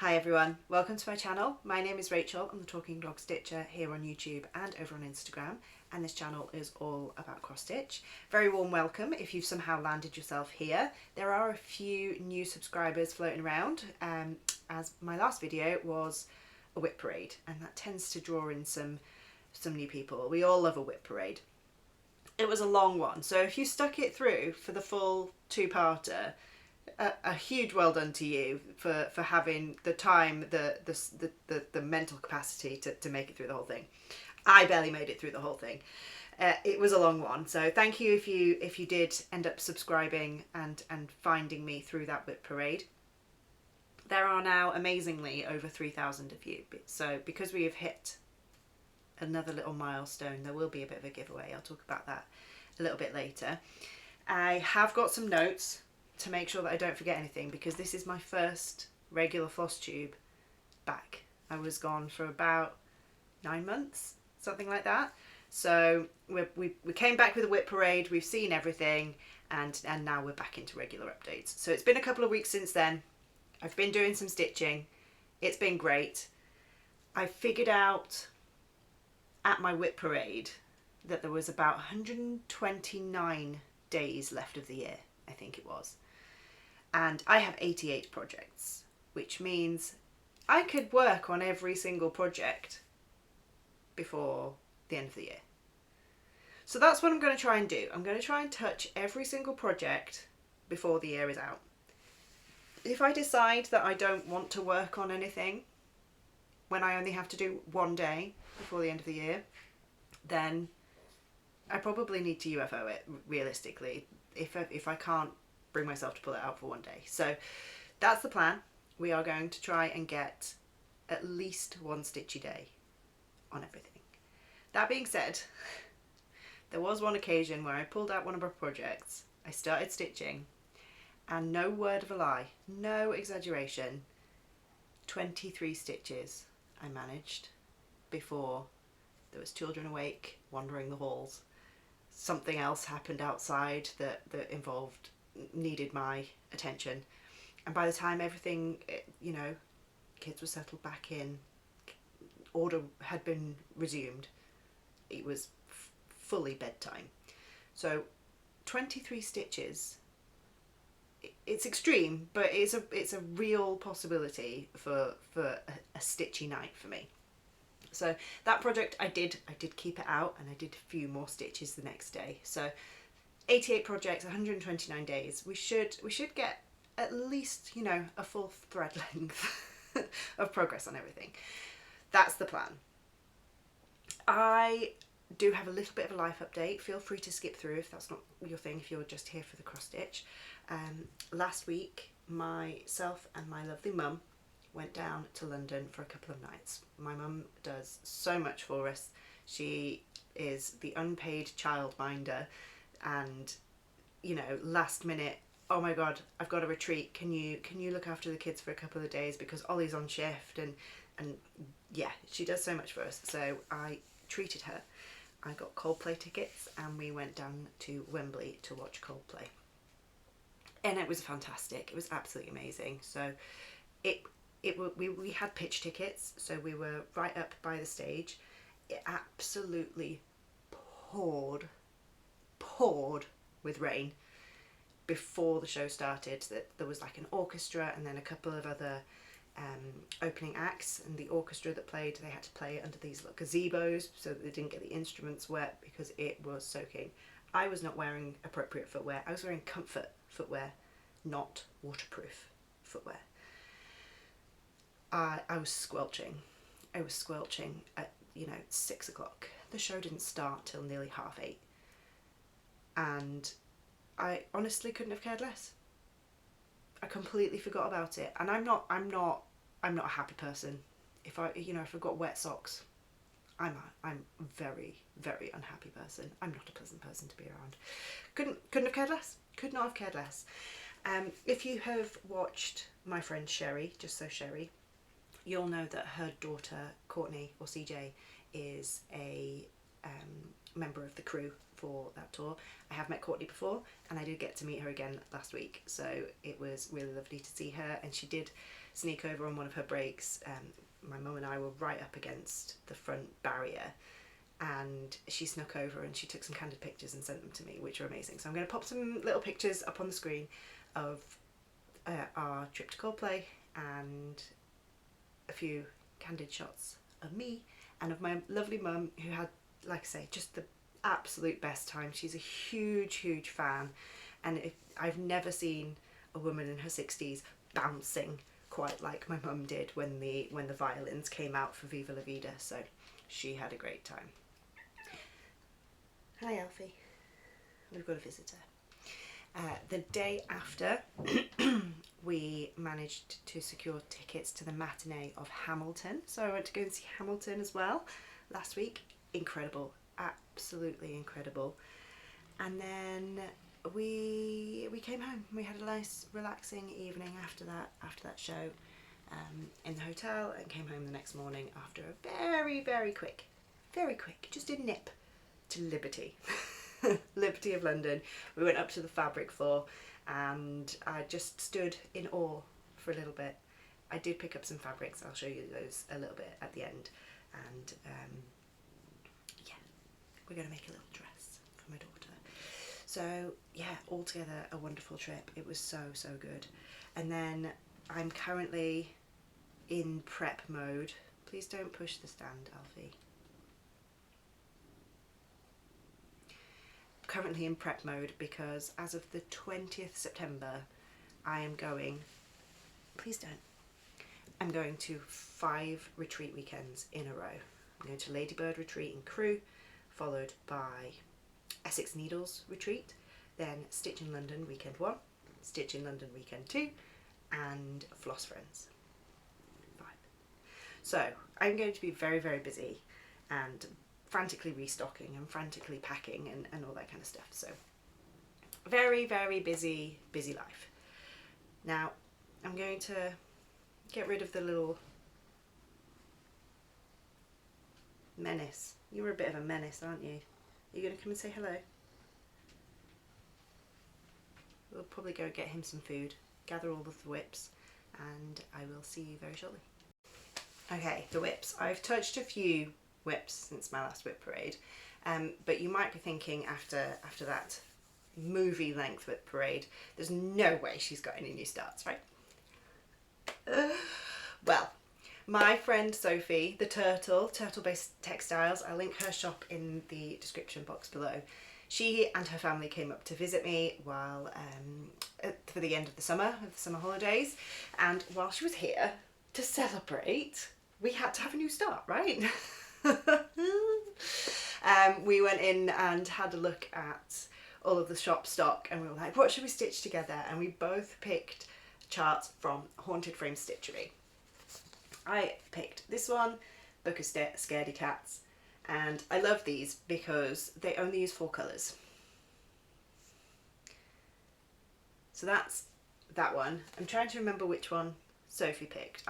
Hi everyone, welcome to my channel. My name is Rachel. I'm the Talking Dog Stitcher here on YouTube and over on Instagram, and this channel is all about cross stitch. Very warm welcome if you've somehow landed yourself here. There are a few new subscribers floating around, as my last video was a WIP parade, and that tends to draw in some new people. We all love a WIP parade. It was a long one, so if you stuck it through for the full two-parter, a huge well done to you for having the time, the mental capacity to make it through the whole thing. I barely made it through the whole thing. It was a long one, so thank you if you did end up subscribing and finding me through that WIP parade. There are now amazingly over 3,000 of you, so because we have hit another little milestone, there will be a bit of a giveaway. I'll talk about that a little bit later. I have got some notes to make sure that I don't forget anything, because this is my first regular Flosstube back. I was gone for about 9 months, something like that. So we came back with a WIP parade, we've seen everything, and now we're back into regular updates. So it's been a couple of weeks since then. I've been doing some stitching. It's been great. I figured out at my WIP parade that there was about 129 days left of the year, I think it was. And I have 88 projects, which means I could work on every single project before the end of the year. So that's what I'm going to try and do. I'm going to try and touch every single project before the year is out. If I decide that I don't want to work on anything when I only have to do one day before the end of the year, then I probably need to UFO it, realistically, if I can't bring myself to pull it out for one day. So that's the plan. We are going to try and get at least one stitchy day on everything. That being said, there was one occasion where I pulled out one of our projects, I started stitching, and no word of a lie, no exaggeration, 23 stitches I managed before there was children awake, wandering the halls. Something else happened outside that needed my attention, and by the time everything, kids were settled back in, order had been resumed, it was fully bedtime. So 23 stitches, it's extreme, but it's a real possibility for a stitchy night for me. So that project, I did keep it out, and I did a few more stitches the next day. So 88 projects, 129 days. We should get at least, a full thread length of progress on everything. That's the plan. I do have a little bit of a life update. Feel free to skip through if that's not your thing, if you're just here for the cross stitch. Last week, myself and my lovely mum went down to London for a couple of nights. My mum does so much for us. She is the unpaid childminder, and last minute, oh my god, I've got a retreat, can you look after the kids for a couple of days because Ollie's on shift, and yeah, she does so much for us. So I treated her. I got Coldplay tickets and we went down to Wembley to watch Coldplay, and it was fantastic. It was absolutely amazing. So we had pitch tickets, so we were right up by the stage. It absolutely poured with rain before the show started. That there was like an orchestra and then a couple of other opening acts, and the orchestra that played, they had to play under these little gazebos so that they didn't get the instruments wet because it was soaking. I was not wearing appropriate footwear. I was wearing comfort footwear, not waterproof footwear. I was squelching. I was squelching at 6 o'clock. The show didn't start till nearly 8:30. And I honestly couldn't have cared less. I completely forgot about it, and I'm not a happy person. If I've got wet socks, I'm a very, very unhappy person. I'm not a pleasant person to be around. Couldn't have cared less. Could not have cared less. If you have watched my friend Sherry, Just So Sherry, you'll know that her daughter Courtney, or CJ, is a member of the crew for that tour. I have met Courtney before, and I did get to meet her again last week, so it was really lovely to see her. And she did sneak over on one of her breaks. My mum and I were right up against the front barrier, and she snuck over and she took some candid pictures and sent them to me, which are amazing. So I'm going to pop some little pictures up on the screen of our trip to Coldplay and a few candid shots of me and of my lovely mum, who had, like I say, just the absolute best time. She's a huge fan, and I've never seen a woman in her 60s bouncing quite like my mum did when the violins came out for Viva La Vida. So she had a great time. Hi Alfie, we've got a visitor. The day after, we managed to secure tickets to the matinee of Hamilton. So I went to go and see Hamilton as well last week. Incredible, absolutely incredible. And then we came home. We had a nice relaxing evening after that show in the hotel, and came home the next morning after a very quick, just a nip to Liberty. Liberty of London. We went up to the fabric floor and I just stood in awe for a little bit. I did pick up some fabrics, I'll show you those a little bit at the end, and yeah, we're going to make a little dress for my daughter. So yeah, altogether a wonderful trip. It was so good. And then I'm currently in prep mode. Please don't push the stand, Alfie. Currently in prep mode because as of the 20th September I am going, please don't, I'm going to 5 retreat weekends in a row. I'm going to Ladybird retreat in Crewe, followed by Essex Needles retreat, then Stitch in London weekend 1, Stitch in London weekend 2, and Floss Friends 5. So I'm going to be very busy and frantically restocking and frantically packing and all that kind of stuff. So very busy life. Now I'm going to get rid of the little menace. You were a bit of a menace, aren't you? Are you going to come and say hello? We'll probably go get him some food, gather all of the whips, and I will see you very shortly. Okay, the whips. I've touched a few whips since my last whip parade, but you might be thinking after that movie length whip parade, there's no way she's got any new starts, right? Well, my friend Sophie, the Turtle Based Textiles, I'll link her shop in the description box below. She and her family came up to visit me while for the end of the summer holidays, and while she was here to celebrate, we had to have a new start, right? We went in and had a look at all of the shop stock, and we were like, what should we stitch together? And we both picked charts from Haunted Frame Stitchery. I picked this one, Book of Scaredy Cats, and I love these because they only use 4 colours. So that's that one. I'm trying to remember which one Sophie picked.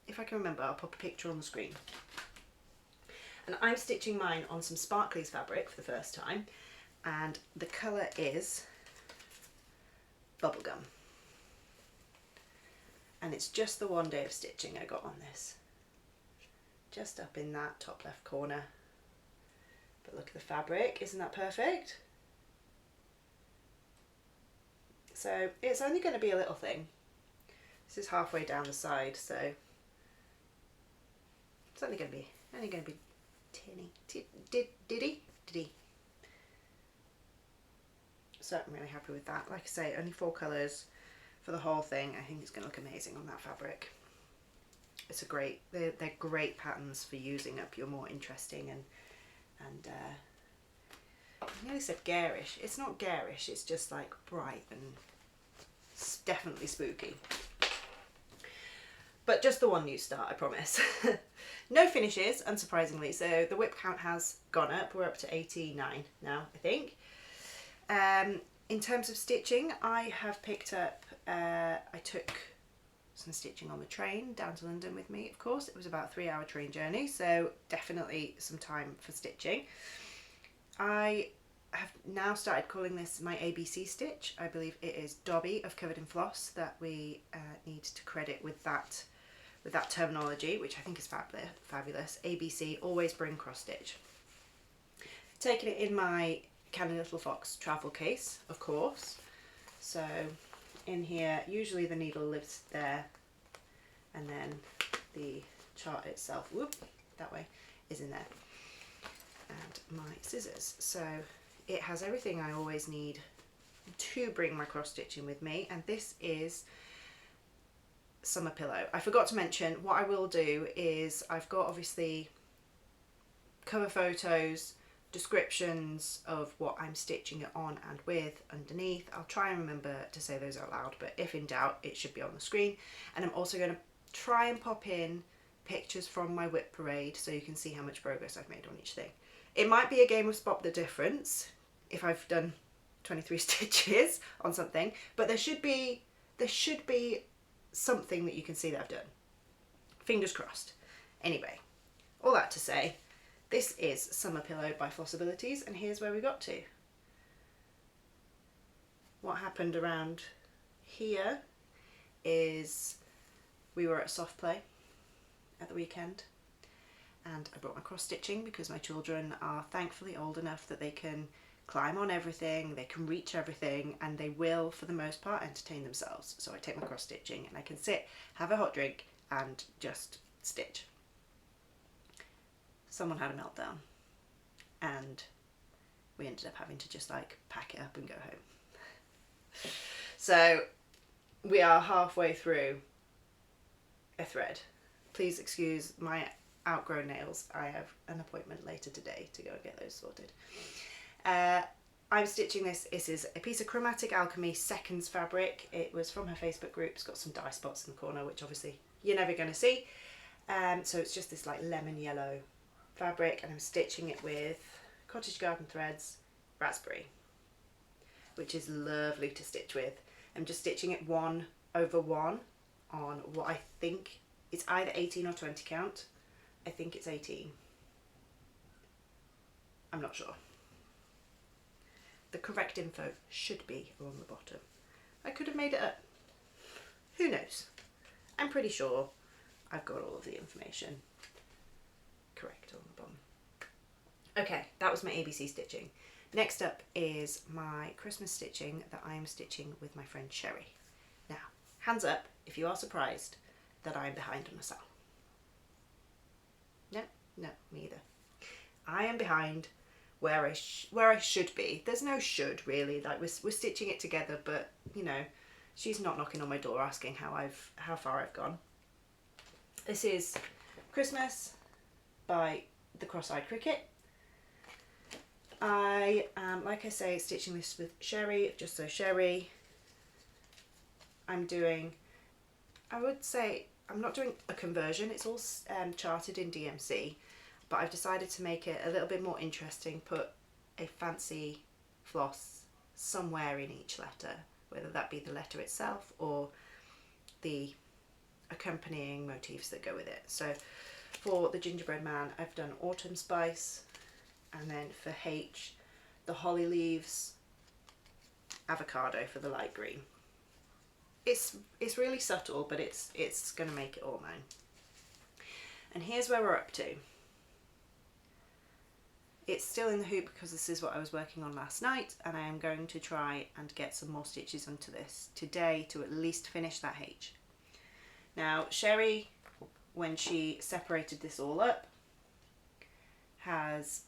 If I can remember, I'll pop a picture on the screen. And I'm stitching mine on some Sparklies fabric for the first time, and the colour is Bubblegum. And it's just the 1 day of stitching I got on this. Just up in that top left corner. But look at the fabric, isn't that perfect? So it's only going to be a little thing. This is halfway down the side, so it's only going to be diddy. So I'm really happy with that. Like I say, only 4 colours for the whole thing. I think it's going to look amazing on that fabric. It's they're great patterns for using up your more interesting and I nearly said garish. It's not garish, it's just like bright and definitely spooky. But just the one new start, I promise. No finishes, unsurprisingly, so the whip count has gone up. We're up to 89 now, I think. In terms of stitching, I have picked up, I took some stitching on the train down to London with me, of course. It was about a 3-hour train journey, so definitely some time for stitching. I have now started calling this my ABC stitch. I believe it is Dobby of Covered in Floss that we need to credit with that terminology, which I think is fabulous. ABC, always bring cross stitch. Taking it in my Canny Little Fox travel case, of course. So in here, usually the needle lives there, and then the chart itself, whoop, that way, is in there. And my scissors. So it has everything I always need to bring my cross stitching with me, and this is Summer Pillow. I forgot to mention, what I will do is I've got obviously cover photos, descriptions of what I'm stitching it on and with underneath. I'll try and remember to say those out loud, but if in doubt, it should be on the screen. And I'm also going to try and pop in pictures from my WIP parade so you can see how much progress I've made on each thing. It might be a game of spot the difference if I've done 23 stitches on something, but there should be something that you can see that I've done. Fingers crossed. Anyway, all that to say, this is Summer Pillow by Flossabilities, and here's where we got to. What happened around here is we were at Soft Play at the weekend, and I brought my cross stitching because my children are thankfully old enough that they can climb on everything, they can reach everything, and they will, for the most part, entertain themselves. So I take my cross stitching and I can sit, have a hot drink, and just stitch. Someone had a meltdown, and we ended up having to just like pack it up and go home. So we are halfway through a thread. Please excuse my outgrown nails. I have an appointment later today to go and get those sorted. I'm stitching this. This is a piece of Chromatic Alchemy Seconds fabric. It was from her Facebook group. It's got some dye spots in the corner, which obviously you're never going to see. So it's just this like lemon yellow fabric, and I'm stitching it with Cottage Garden Threads Raspberry, which is lovely to stitch with. I'm just stitching it 1 over 1 on what I think it's either 18 or 20 count. I think it's 18. I'm not sure. The correct info should be along the bottom. I could have made it up. Who knows? I'm pretty sure I've got all of the information correct on the bottom. Okay, that was my ABC stitching. Next up is my Christmas stitching that I am stitching with my friend Sherry. Now, hands up if you are surprised that I'm behind on a sale. No, me either. I am behind where I should be. There's no should really. Like we're stitching it together, but you know, she's not knocking on my door asking how far I've gone. This is Christmas by the Cross-Eyed Cricket. I am, like I say, stitching this with Sherry, just so Sherry. I'm doing, I would say, I'm not doing a conversion. It's all charted in DMC, but I've decided to make it a little bit more interesting, put a fancy floss somewhere in each letter, whether that be the letter itself or the accompanying motifs that go with it. So for the gingerbread man, I've done autumn spice, and then for H, the holly leaves, avocado for the light green. It's really subtle, but it's going to make it all known. And here's where we're up to. It's still in the hoop because this is what I was working on last night, and I am going to try and get some more stitches onto this today to at least finish that H. Now Sherry, when she separated this all up, has,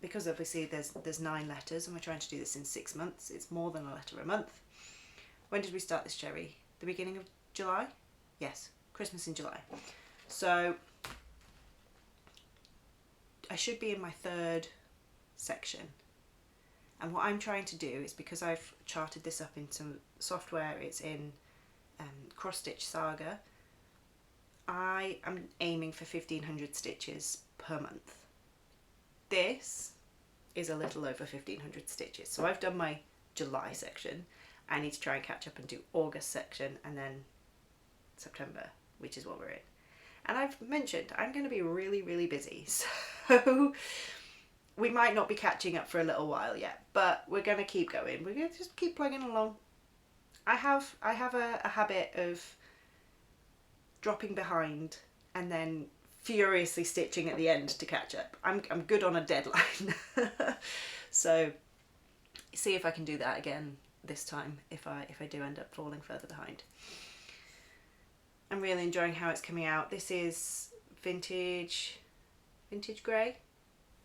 because obviously there's 9 letters and we're trying to do this in 6 months, it's more than a letter a month. When did we start this, Sherry? The beginning of July? Yes, Christmas in July. So I should be in my 3rd section. And what I'm trying to do is, because I've charted this up into software, it's in Cross Stitch Saga, I am aiming for 1500 stitches per month. This is a little over 1500 stitches. So I've done my July section. I need to try and catch up and do August section, and then September, which is what we're in. And I've mentioned I'm going to be really, really busy. So we might not be catching up for a little while yet, but we're going to keep going. We're going to just keep plugging along. I have a habit of dropping behind and then furiously stitching at the end to catch up. I'm good on a deadline. So see if I can do that again this time if I do end up falling further behind. I'm really enjoying how it's coming out. This is vintage grey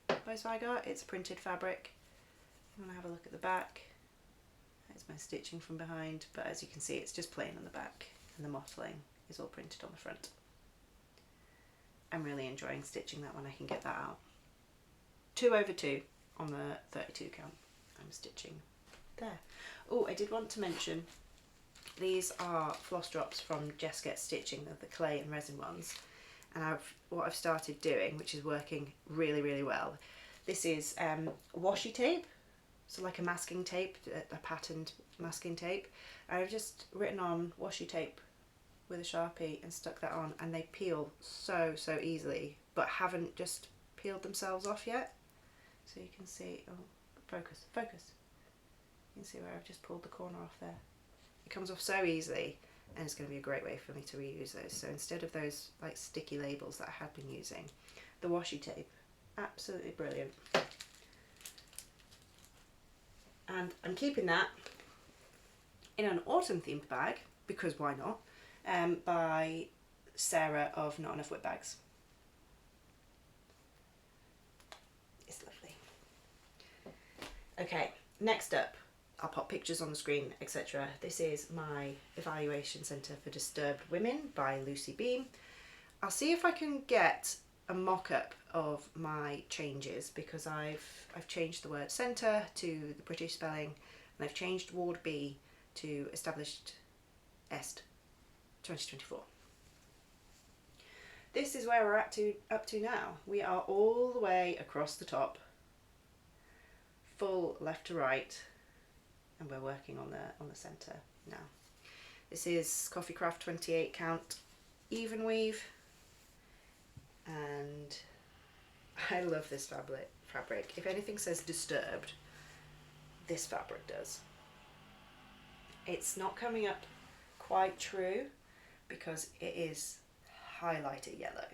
by Zygarde. It's printed fabric. I'm going to have a look at the back. There's my stitching from behind, but as you can see it's just plain on the back and the mottling is all printed on the front. I'm really enjoying stitching that when I can get that out. 2/2 on the 32 count I'm stitching there. Oh, I did want to mention these are floss drops from Jess Gets Stitching, the clay and resin ones, and what I've started doing, which is working really, really well, this is washi tape, so like a masking tape, a patterned masking tape. I've just written on washi tape with a Sharpie and stuck that on, and they peel so easily, but haven't just peeled themselves off yet. So you can see, oh, focus. You can see where I've just pulled the corner off there. It comes off so easily, and it's going to be a great way for me to reuse those. So instead of those like sticky labels that I had been using, the washi tape, absolutely brilliant. And I'm keeping that in an autumn themed bag, because why not, by Sarah of Not Enough Whip Bags. It's lovely. Okay, next up, I'll pop pictures on the screen, etc. This is my Evaluation Centre for Disturbed Women by Lucy Beam. I'll see if I can get a mock-up of my changes, because I've changed the word centre to the British spelling, and I've changed Ward B to Established Est 2024. This is where we're up to now. We are all the way across the top, full left to right, and we're working on the centre now. This is Coffee Craft 28 count even weave, and I love this fabric. If anything says disturbed, this fabric does. It's not coming up quite true because it is highlighter yellow.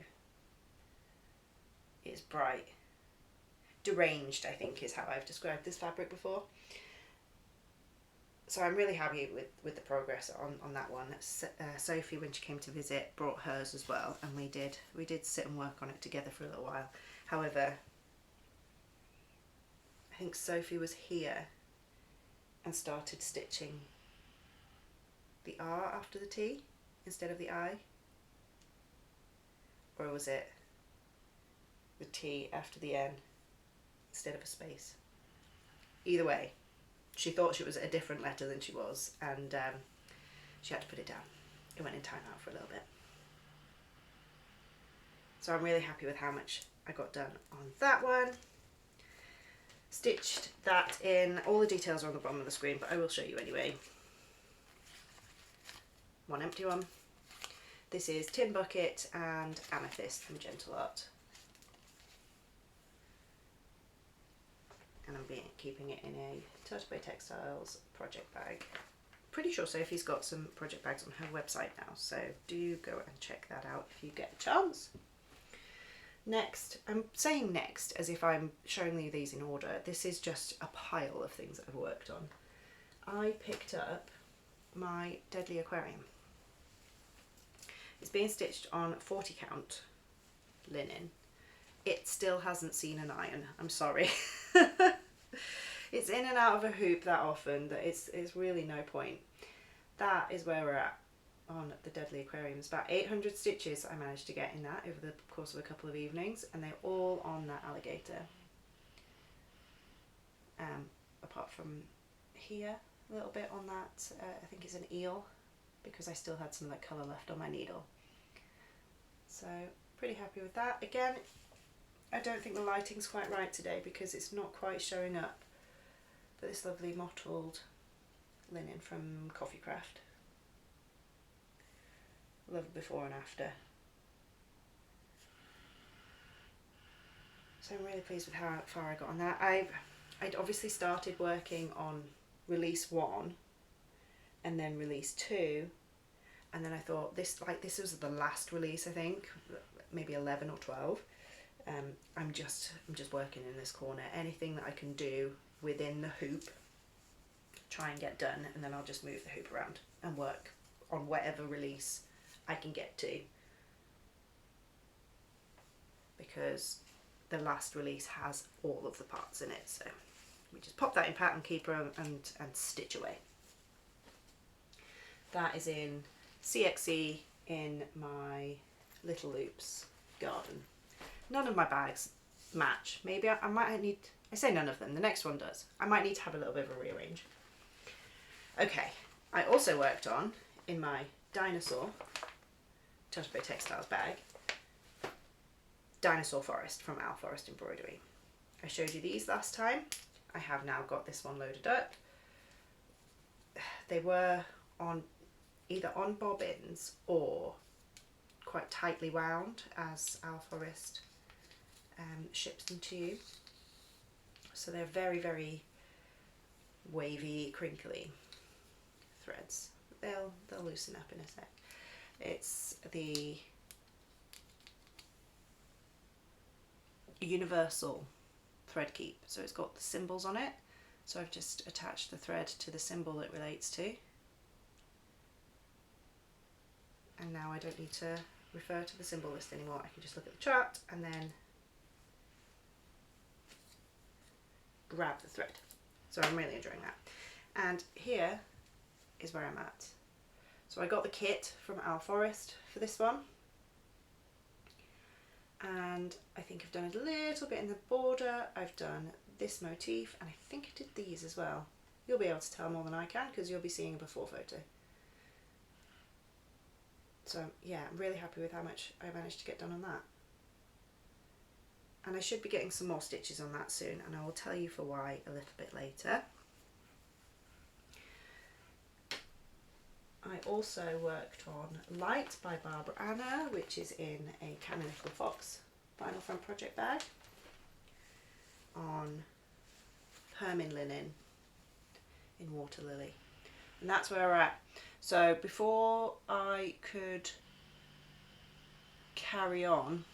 It's bright. Deranged, I think, is how I've described this fabric before. So I'm really happy with the progress on that one. Sophie, when she came to visit, brought hers as well, and we did sit and work on it together for a little while. However, I think Sophie was here and started stitching the R after the T instead of the I, or was it the T after the N instead of a space? Either way, she thought she was a different letter than she was, and she had to put it down. It went in timeout for a little bit. So I'm really happy with how much I got done on that one. Stitched that in. All the details are on the bottom of the screen, but I will show you anyway. One empty one. This is Tin Bucket and Amethyst from Gentle Art. And I'm keeping it in a Touch by Textiles project bag. Pretty sure Sophie's got some project bags on her website now, so do go and check that out if you get a chance. Next, I'm saying next as if I'm showing you these in order. This is just a pile of things that I've worked on. I picked up my Deadly Aquarium. It's being stitched on 40 count linen. It still hasn't seen an iron, I'm sorry. It's in and out of a hoop that often that it's really no point. That is where we're at on the Deadly Aquarium. It's about 800 stitches I managed to get in that over the course of a couple of evenings, and they're all on that alligator. Apart from here, a little bit on that, I think it's an eel, because I still had some of that colour left on my needle. So pretty happy with that. Again, I don't think the lighting's quite right today because it's not quite showing up, but this lovely mottled linen from Coffee Craft. Love before and after. So I'm really pleased with how far I got on that. I'd obviously started working on release 1 and then release 2, and then I thought this was the last release, I think, maybe 11 or 12. I'm just working in this corner. Anything that I can do within the hoop, try and get done, and then I'll just move the hoop around and work on whatever release I can get to, because the last release has all of the parts in it. So we just pop that in pattern keeper and stitch away. That is in CXE in my Little Loops garden. None of my bags match. Maybe I might need, I say none of them, the next one does. I might need to have a little bit of a rearrange. Okay, I also worked on, in my Dinosaur Touch by Textiles bag, Dinosaur Forest from Al Forest Embroidery. I showed you these last time. I have now got this one loaded up. They were on either on bobbins or quite tightly wound, as Al Forest ships them to you. So they're very, very wavy, crinkly threads. They'll loosen up in a sec. It's the universal thread keep, so it's got the symbols on it. So I've just attached the thread to the symbol it relates to, and now I don't need to refer to the symbol list anymore. I can just look at the chart and then grab the thread. So I'm really enjoying that. And here is where I'm at. So I got the kit from Al Forest for this one, and I think I've done a little bit in the border. I've done this motif, and I think I did these as well. You'll be able to tell more than I can because you'll be seeing a before photo. So yeah, I'm really happy with how much I managed to get done on that. And I should be getting some more stitches on that soon, and I will tell you for why a little bit later. I also worked on Light by Barbara Anna, which is in a Canonical Fox vinyl front project bag, on Hermin linen in Water Lily. And that's where we're at. So before I could carry on,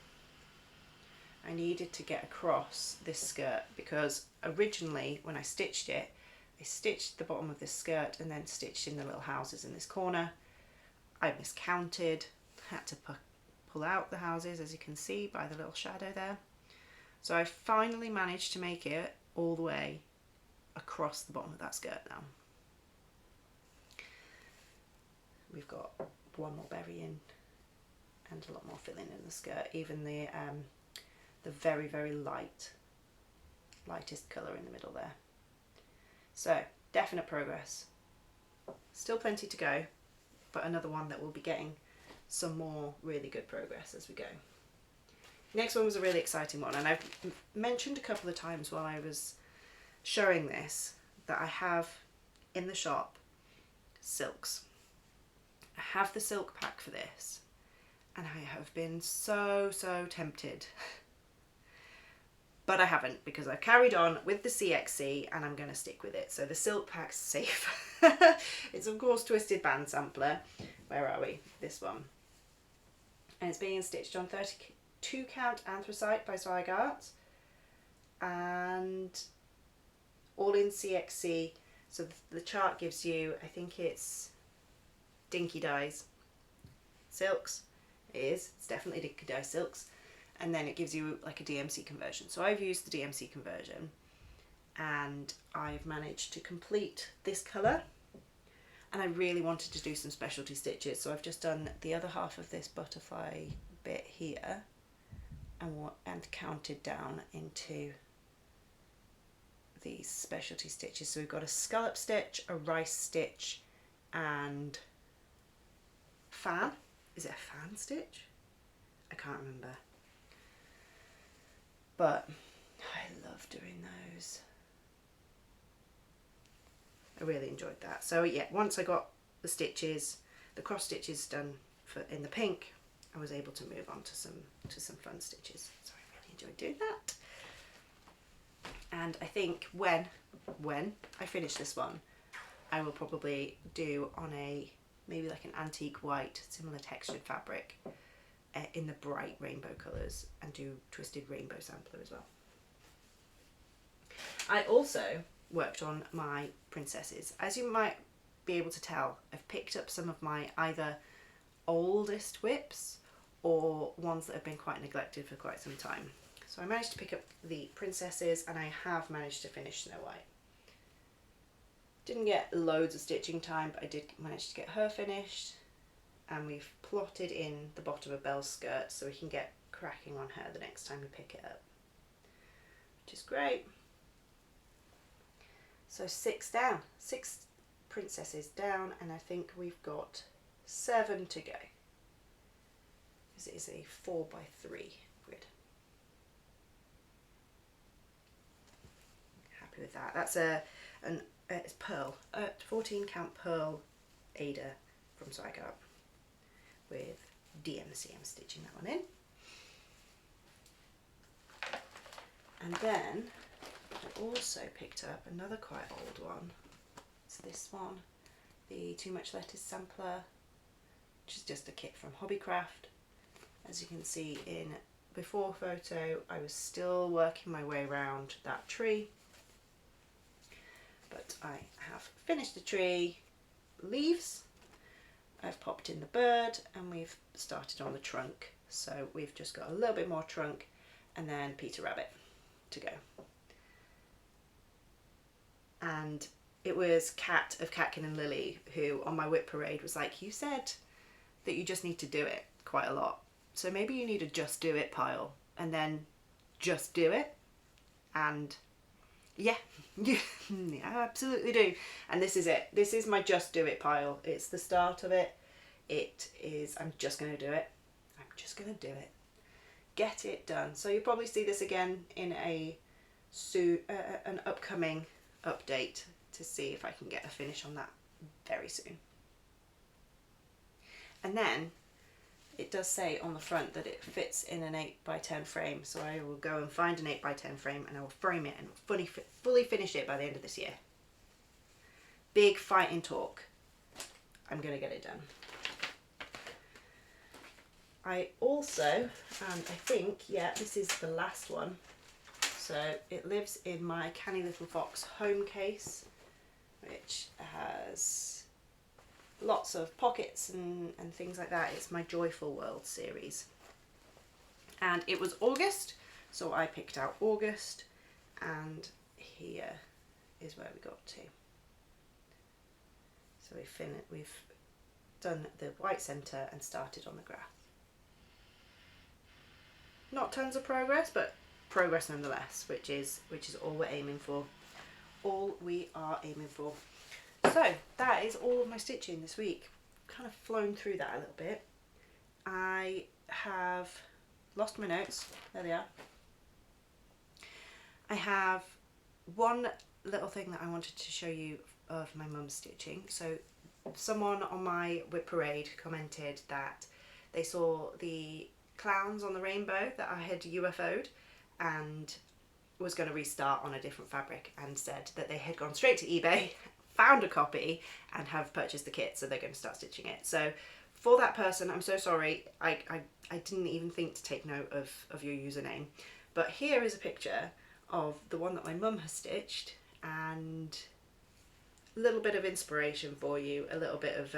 I needed to get across this skirt, because originally when I stitched it, I stitched the bottom of this skirt and then stitched in the little houses in this corner. I miscounted, had to pull out the houses, as you can see by the little shadow there. So I finally managed to make it all the way across the bottom of that skirt now. We've got one more berry in and a lot more filling in the skirt, even the very, very lightest colour in the middle there. So definite progress. Still plenty to go, but another one that will be getting some more really good progress as we go. Next one was a really exciting one, and I've mentioned a couple of times while I was showing this that I have in the shop silks. I have the silk pack for this, and I have been so tempted. But I haven't, because I've carried on with the CXC and I'm going to stick with it. So the silk pack's safe. It's of course Twisted Band Sampler. Where are we? This one. And it's being stitched on 32 count anthracite by Zweigart, and all in CXC. So the chart gives you, I think it's Dinky Dyes silks. It's definitely Dinky Dye silks. And then it gives you like a DMC conversion. So I've used the DMC conversion, and I've managed to complete this colour, and I really wanted to do some specialty stitches, so I've just done the other half of this butterfly bit here and counted down into these specialty stitches. So we've got a scallop stitch, a rice stitch, and fan. Is it a fan stitch? I can't remember. But I love doing those. I really enjoyed that. So yeah, once I got the stitches, the cross stitches done in the pink, I was able to move on to some fun stitches. So I really enjoyed doing that. And I think when I finish this one, I will probably do on a maybe like an antique white, similar textured fabric in the bright rainbow colours, and do twisted rainbow sampler as well. I also worked on my princesses. As you might be able to tell, I've picked up some of my either oldest WIPs or ones that have been quite neglected for quite some time. So I managed to pick up the princesses, and I have managed to finish Snow White. Didn't get loads of stitching time, but I did manage to get her finished, and we've plotted in the bottom of Belle's skirt so we can get cracking on her the next time we pick it up, which is great. So 6 down, 6 princesses down, and I think we've got 7 to go, because it is a 4x3 grid. Happy with that. That's it's pearl, 14 count pearl Ada from Zygarde with DMC. I'm stitching that one in. And then I also picked up another quite old one. It's this one, the Too Much Lettuce sampler, which is just a kit from Hobbycraft. As you can see in before photo, I was still working my way around that tree, but I have finished the tree leaves, I've popped in the bird, and we've started on the trunk. So we've just got a little bit more trunk and then Peter Rabbit to go. And it was Kat of Catkin and Lily who on my WIP parade was like, you said that you just need to do it quite a lot, so maybe you need a just do it pile, and then just do it. And yeah, I absolutely do. And this is it. This is my just do it pile. It's the start of it. It is, I'm just going to do it. I'm just going to do it. Get it done. So you'll probably see this again in an upcoming update to see if I can get a finish on that very soon. And then it does say on the front that it fits in an 8x10 frame, so I will go and find an 8x10 frame and I will frame it and fully finish it by the end of this year. Big fighting talk. I'm going to get it done. I also, and I think, yeah, this is the last one. So it lives in my Canny Little Fox home case, which has lots of pockets and things like that. It's my Joyful World series. And it was August, so I picked out August, and here is where we got to. So we've done the white centre and started on the graph. Not tons of progress, but progress nonetheless, which is all we're aiming for. All we are aiming for. So that is all of my stitching this week. Kind of flown through that a little bit. I have lost my notes. There they are. I have one little thing that I wanted to show you of my mum's stitching. So someone on my WIP parade commented that they saw the clowns on the rainbow that I had UFO'd and was going to restart on a different fabric, and said that they had gone straight to eBay, found a copy, and have purchased the kit, so they're going to start stitching it. So for that person, I'm so sorry, I didn't even think to take note of your username, but here is a picture of the one that my mum has stitched, and a little bit of inspiration for you, a little bit of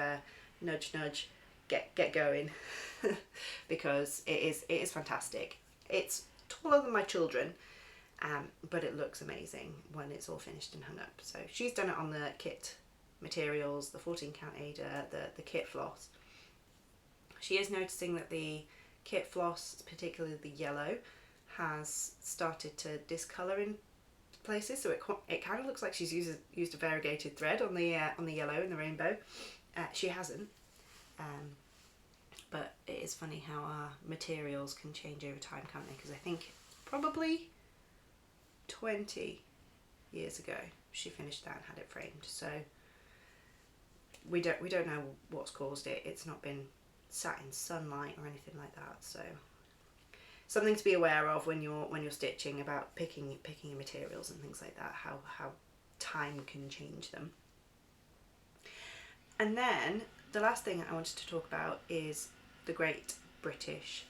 nudge nudge, get going, because it is fantastic. It's taller than my children, but it looks amazing when it's all finished and hung up. So she's done it on the kit materials, the 14 count Ada, the kit floss. She is noticing that the kit floss, particularly the yellow, has started to discolour in places, so it kind of looks like she's used a variegated thread on the yellow in the rainbow. She hasn't, but it is funny how our materials can change over time, can't they? Because I think probably 20 years ago she finished that and had it framed, so we don't know what's caused it. It's not been sat in sunlight or anything like that, so something to be aware of when you're stitching, about picking your materials and things like that, how time can change them. And then the last thing I wanted to talk about is the Great British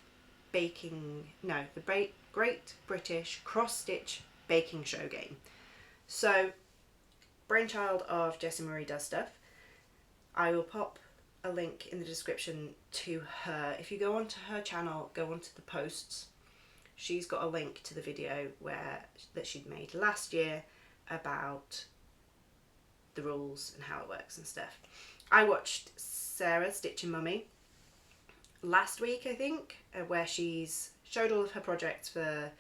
cross-stitch baking show game. So, brainchild of Jessie Marie Does Stuff. I will pop a link in the description to her. If you go onto her channel, go onto the posts, she's got a link to the video that she'd made last year about the rules and how it works and stuff. I watched Sarah Stitching Mummy last week, I think, where she's showed all of her projects for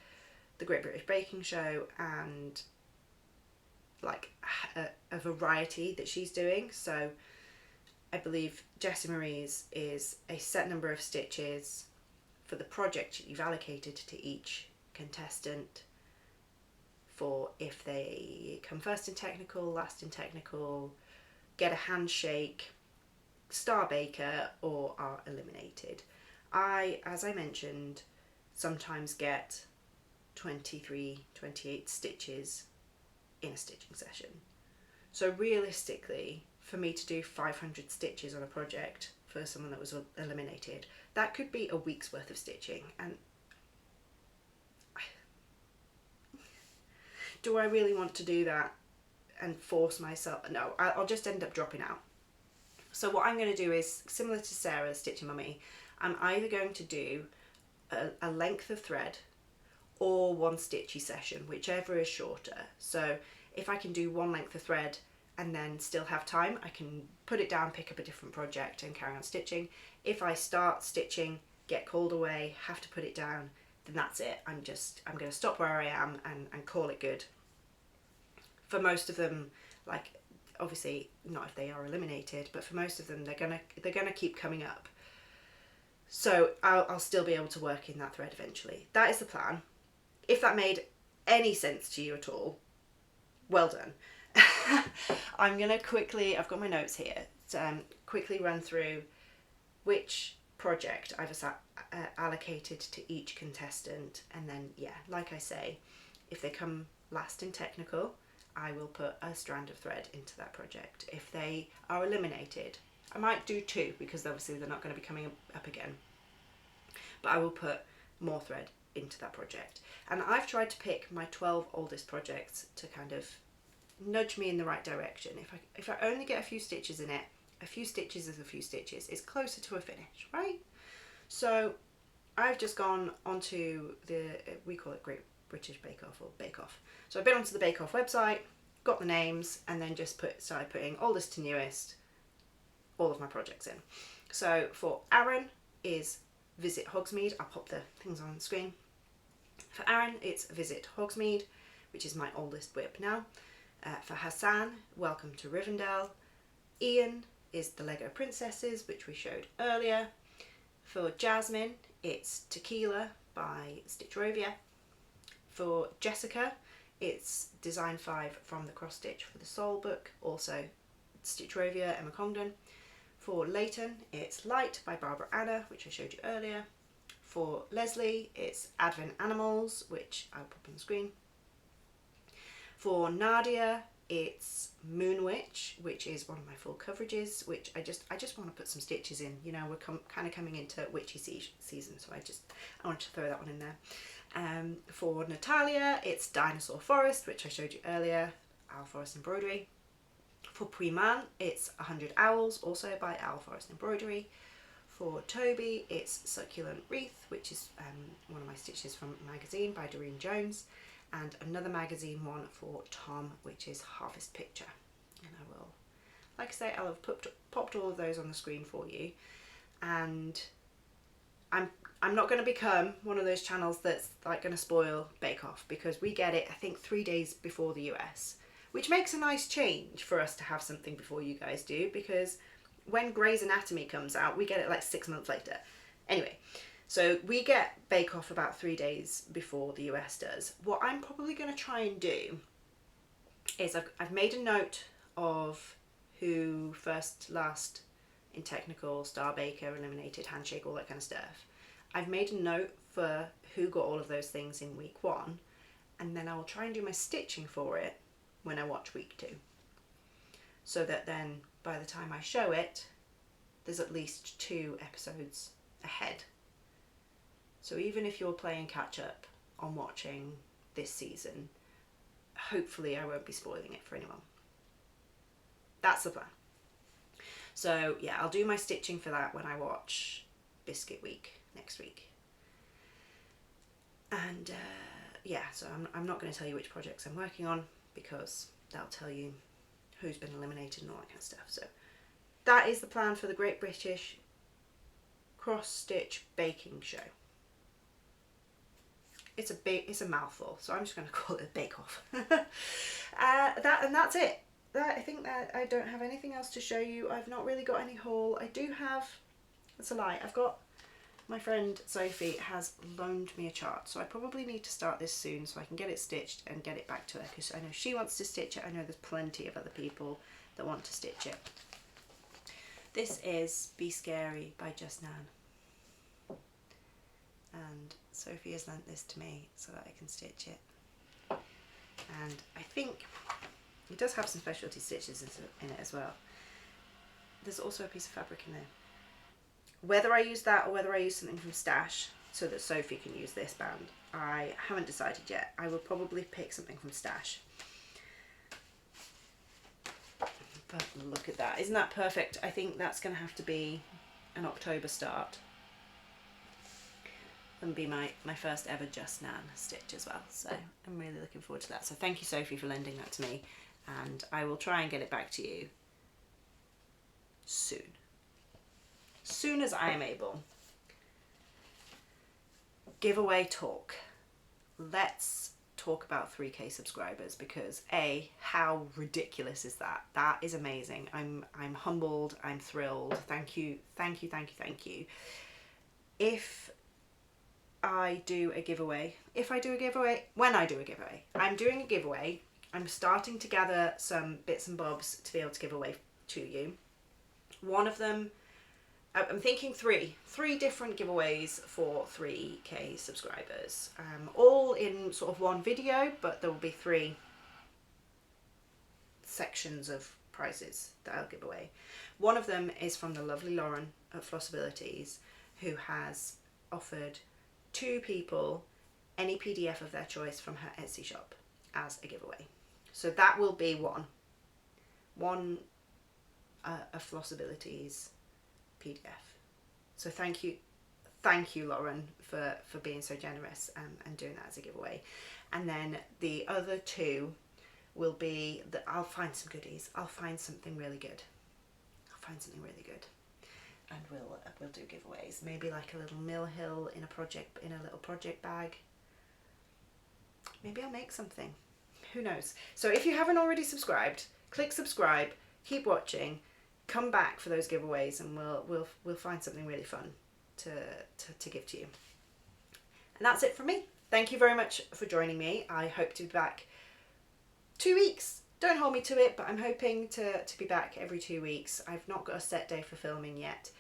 the Great British Baking Show, and like a variety that she's doing. So I believe Jessie Marie's is a set number of stitches for the project you've allocated to each contestant, for if they come first in technical, last in technical, get a handshake, star baker, or are eliminated. As I mentioned, sometimes get 23, 28 stitches in a stitching session. So realistically, for me to do 500 stitches on a project for someone that was eliminated, that could be a week's worth of stitching. And do I really want to do that and force myself? No, I'll just end up dropping out. So what I'm going to do is, similar to Sarah's Stitching Mummy, I'm either going to do a length of thread or one stitchy session, whichever is shorter. So if I can do one length of thread and then still have time, I can put it down, pick up a different project and carry on stitching. If I start stitching, get called away, have to put it down, then that's it. I'm going to stop where I am and call it good. For most of them, like, obviously not if they are eliminated, but for most of them, they're gonna keep coming up. So I'll still be able to work in that thread eventually. That is the plan. If that made any sense to you at all, well done. I'm gonna quickly, I've got my notes here, quickly run through which project I've allocated to each contestant, and then, yeah, like I say, if they come last in technical, I will put a strand of thread into that project. If they are eliminated, I might do 2, because obviously they're not going to be coming up again, but I will put more thread into that project. And I've tried to pick my 12 oldest projects to kind of nudge me in the right direction. If I only get a few stitches in it, a few stitches is a few stitches. It's closer to a finish, right? So I've just gone onto we call it Great British Bake Off, or Bake Off. So I've been onto the Bake Off website, got the names, and then just started putting oldest to newest, all of my projects in. So for Aaron is Visit Hogsmeade. I'll pop the things on the screen. For Aaron, it's Visit Hogsmeade, which is my oldest WIP now. For Hassan, Welcome to Rivendell. Ian is the Lego Princesses, which we showed earlier. For Jasmine, it's Tequila by Stitchrovia. For Jessica, it's Design 5 from the Cross Stitch for the Soul book, also Stitchrovia, Emma Congdon. For Leighton, it's Light by Barbara Anna, which I showed you earlier. For Leslie, it's Advent Animals, which I'll pop on the screen. For Nadia, it's Moon Witch, which is one of my full coverages, which I just want to put some stitches in. You know, we're kind of coming into witchy season, so I wanted to throw that one in there. For Natalia, it's Dinosaur Forest, which I showed you earlier, Owl Forest Embroidery. For Puiman, it's 100 Owls, also by Owl Forest Embroidery. For Toby, it's Succulent Wreath, which is one of my stitches from a magazine by Doreen Jones, and another magazine one for Tom, which is Harvest Picture. And I will, like I say, I'll have popped all of those on the screen for you. And I'm not going to become one of those channels that's like going to spoil Bake Off, because we get it, I think, 3 days before the US, which makes a nice change for us to have something before you guys do, because when Grey's Anatomy comes out, we get it like 6 months later. Anyway, so we get Bake Off about 3 days before the US does. What I'm probably going to try and do is I've made a note of who first, last in technical, star baker, eliminated, handshake, all that kind of stuff. I've made a note for who got all of those things in week 1, and then I will try and do my stitching for it when I watch week 2. So that then by the time I show it, there's at least 2 episodes ahead. So even if you're playing catch up on watching this season, hopefully I won't be spoiling it for anyone. That's the plan. So yeah, I'll do my stitching for that when I watch Biscuit Week next week. And yeah, so I'm not going to tell you which projects I'm working on, because that'll tell you who's been eliminated and all that kind of stuff. So that is the plan for the Great British Cross Stitch Baking Show. It's a mouthful, so I'm just going to call it a bake off. That's it. I think that I don't have anything else to show you. I've not really got any haul. I do have, that's a lie, I've got, my friend Sophie has loaned me a chart, so I probably need to start this soon so I can get it stitched and get it back to her, because I know she wants to stitch it. I know there's plenty of other people that want to stitch it. This is Be Scary by Just Nan, and Sophie has lent this to me so that I can stitch it. And I think it does have some specialty stitches in it as well. There's also a piece of fabric in there. Whether I use that or whether I use something from Stash so that Sophie can use this band, I haven't decided yet. I will probably pick something from Stash. But look at that. Isn't that perfect? I think that's going to have to be an October start. And be my first ever Just Nan stitch as well. So I'm really looking forward to that. So thank you, Sophie, for lending that to me. And I will try and get it back to you soon. Soon as I am able. Giveaway talk. Let's talk about 3K subscribers, because how ridiculous is that? That is amazing. I'm humbled, I'm thrilled. Thank you. If I do a giveaway, when I do a giveaway, I'm doing a giveaway. I'm starting to gather some bits and bobs to be able to give away to you. One of them, I'm thinking three different giveaways for 3K subscribers, all in sort of one video, but there will be 3 sections of prizes that I'll give away. One of them is from the lovely Lauren at Flossabilities, who has offered 2 people any PDF of their choice from her Etsy shop as a giveaway. So that will be one of Flossabilities PDF. So thank you Lauren for being so generous and doing that as a giveaway. And then the other 2 will be that I'll find some goodies. I'll find something really good. And we'll do giveaways. Maybe like a little Mill Hill in a little project bag. Maybe I'll make something. Who knows? So if you haven't already subscribed, click subscribe, keep watching, come back for those giveaways, and we'll find something really fun to give to you. And that's it from me. Thank you very much for joining me. I hope to be back 2 weeks. Don't hold me to it, but I'm hoping to be back every 2 weeks. I've not got a set day for filming yet.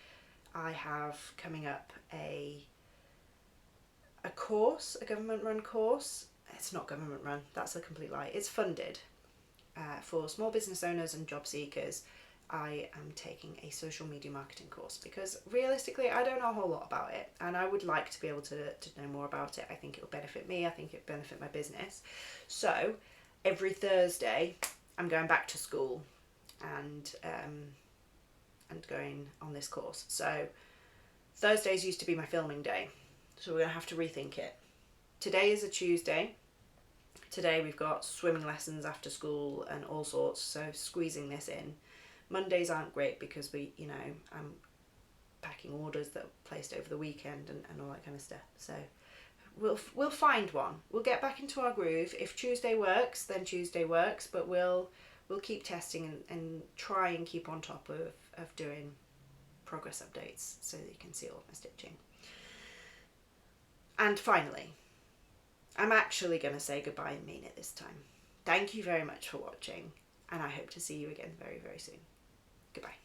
I have coming up a course, a government run course. It's not government run, that's a complete lie. It's funded for small business owners and job seekers. I am taking a social media marketing course because realistically I don't know a whole lot about it, and I would like to be able to know more about it. I think it will benefit me, I think it will benefit my business. So every Thursday I'm going back to school and going on this course. So Thursdays used to be my filming day, so we're going to have to rethink it. Today is a Tuesday. Today we've got swimming lessons after school and all sorts, so squeezing this in. Mondays aren't great because I'm packing orders that were placed over the weekend and all that kind of stuff. So we'll find one. We'll get back into our groove. If Tuesday works, then Tuesday works, but we'll keep testing and try and keep on top of doing progress updates so that you can see all of my stitching. And finally, I'm actually going to say goodbye and mean it this time. Thank you very much for watching, and I hope to see you again very, very soon. Goodbye.